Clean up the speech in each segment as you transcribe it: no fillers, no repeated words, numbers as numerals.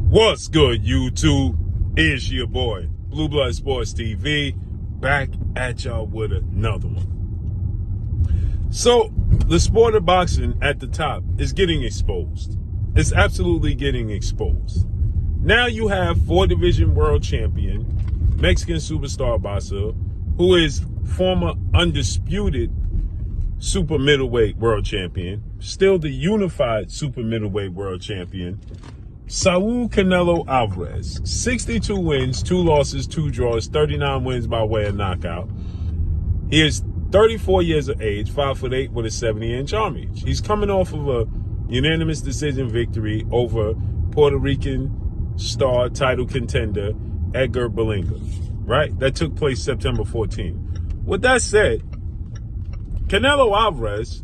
What's good, YouTube? It's your boy, Blue Blood Sports TV, back at y'all with another one. So, the sport of boxing at the top is getting exposed. It's absolutely getting exposed. Now you have 4-division world champion, Mexican superstar boxer, who is former undisputed super middleweight world champion, still the unified super middleweight world champion, Saul Canelo Alvarez. 62 wins, 2 losses, 2 draws, 39 wins by way of knockout. He is 34 years of age, 5'8" with a 70-inch arm reach. He's coming off of a unanimous decision victory over Puerto Rican star title contender Edgar Berlanga, right? That took place September 14. With that said, Canelo Alvarez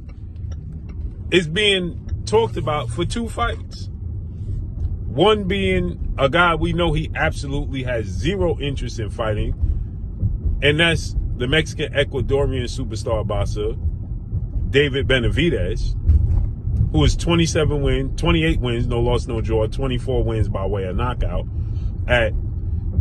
is being talked about for 2 fights. One being a guy we know he absolutely has zero interest in fighting, and that's the Mexican Ecuadorian superstar boxer, David Benavidez, who is 28 wins, no loss, no draw, 24 wins by way of knockout, at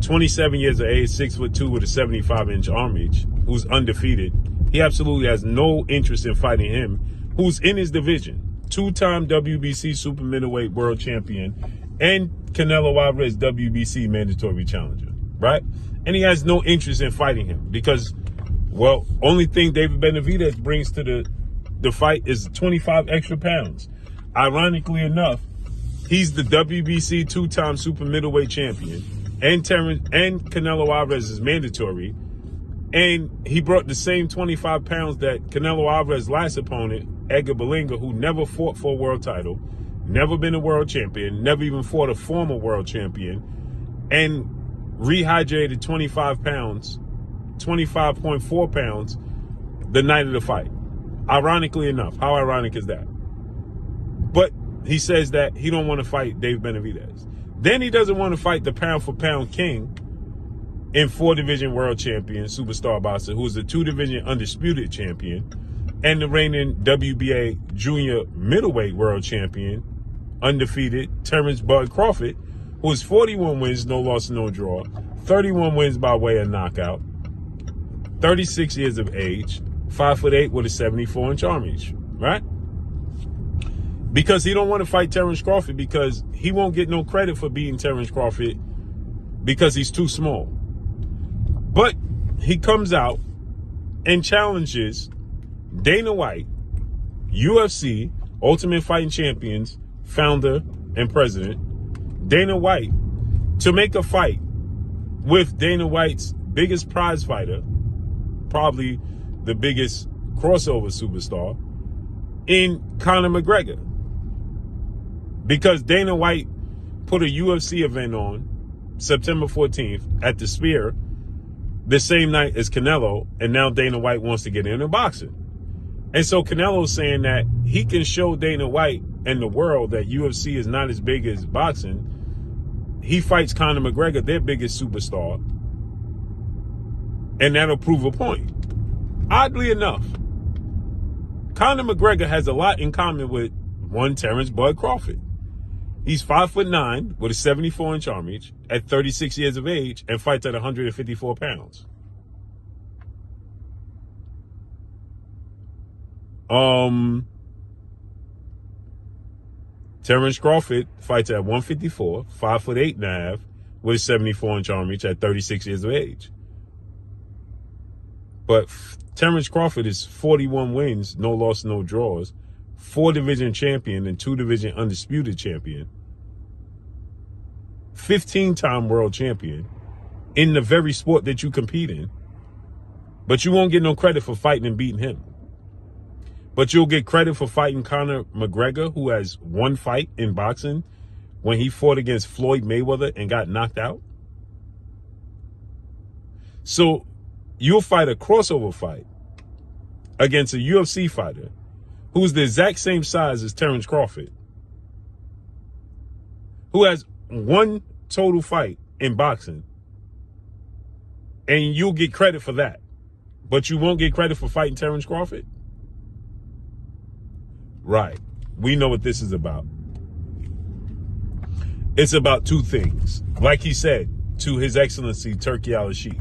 27 years of age, 6'2" with a 75-inch arm reach, who's undefeated. He absolutely has no interest in fighting him, who's in his division. 2-time WBC super middleweight world champion, and Canelo Alvarez WBC mandatory challenger, right? And he has no interest in fighting him because, well, only thing David Benavidez brings to the fight is 25 extra pounds. Ironically enough, he's the WBC 2-time super middleweight champion, and Canelo Alvarez is mandatory, and he brought the same 25 pounds that Canelo Alvarez's last opponent, Edgar Berlanga, who never fought for a world title, never been a world champion, never even fought a former world champion, and rehydrated 25 pounds, 25.4 pounds the night of the fight. Ironically enough, how ironic is that? But he says that he don't want to fight Dave Benavidez. Then he doesn't want to fight the pound-for-pound king and 4-division world champion, superstar boxer, who is the 2-division undisputed champion, and the reigning WBA junior middleweight world champion, undefeated, Terence Crawford, who is 41 wins, no loss, no draw, 31 wins by way of knockout, 36 years of age, 5'8" with a 74-inch arm reach, right? Because he don't want to fight Terence Crawford because he won't get no credit for beating Terence Crawford because he's too small. But he comes out and challenges Dana White, UFC, Ultimate Fighting Champions, founder and president, Dana White, to make a fight with Dana White's biggest prize fighter, probably the biggest crossover superstar, in Conor McGregor. Because Dana White put a UFC event on September 14th at the Sphere the same night as Canelo, and now Dana White wants to get into boxing. And so Canelo's saying that he can show Dana White and the world that UFC is not as big as boxing. He fights Conor McGregor, their biggest superstar, and that'll prove a point. Oddly enough, Conor McGregor has a lot in common with one Terence Bud Crawford. He's 5'9" with a 74-inch arm reach at 36 years of age and fights at 154 pounds. Terence Crawford fights at 154, 5'8.5", with a 74-inch arm reach at 36 years of age. But Terence Crawford is 41 wins, no loss, no draws, 4-division champion and 2-division undisputed champion, 15-time world champion in the very sport that you compete in. But you won't get no credit for fighting and beating him. But you'll get credit for fighting Conor McGregor, who has one fight in boxing when he fought against Floyd Mayweather and got knocked out. So you'll fight a crossover fight against a UFC fighter who's the exact same size as Terence Crawford, who has one total fight in boxing, and you'll get credit for that. But you won't get credit for fighting Terence Crawford? Right. We know what this is about. It's about two things. Like he said to His Excellency Turki Al-Sheikh,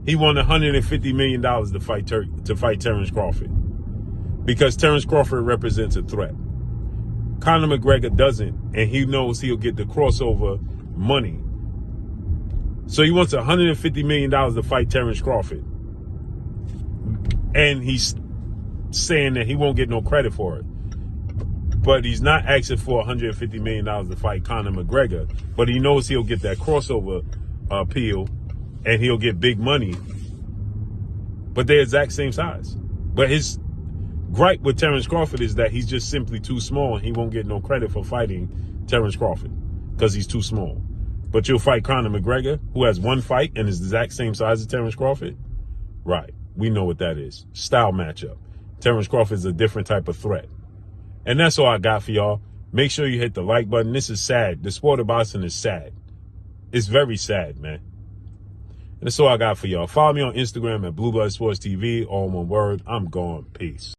he won $150 million to fight Terence Crawford because Terence Crawford represents a threat. Conor McGregor doesn't, and he knows he'll get the crossover money. So he wants $150 million to fight Terence Crawford. And he's saying that he won't get no credit for it. But he's not asking for $150 million to fight Conor McGregor. But he knows he'll get that crossover appeal and he'll get big money. But they're exact same size. But his gripe with Terence Crawford is that he's just simply too small and he won't get no credit for fighting Terence Crawford because he's too small. But you'll fight Conor McGregor, who has one fight and is the exact same size as Terence Crawford? Right. We know what that is. Style matchup. Terence Crawford is a different type of threat. And that's all I got for y'all. Make sure you hit the like button. This is sad. The sport of boxing is sad. It's very sad, man. And that's all I got for y'all. Follow me on Instagram at Blue Blood Sports TV. All one word. I'm gone. Peace.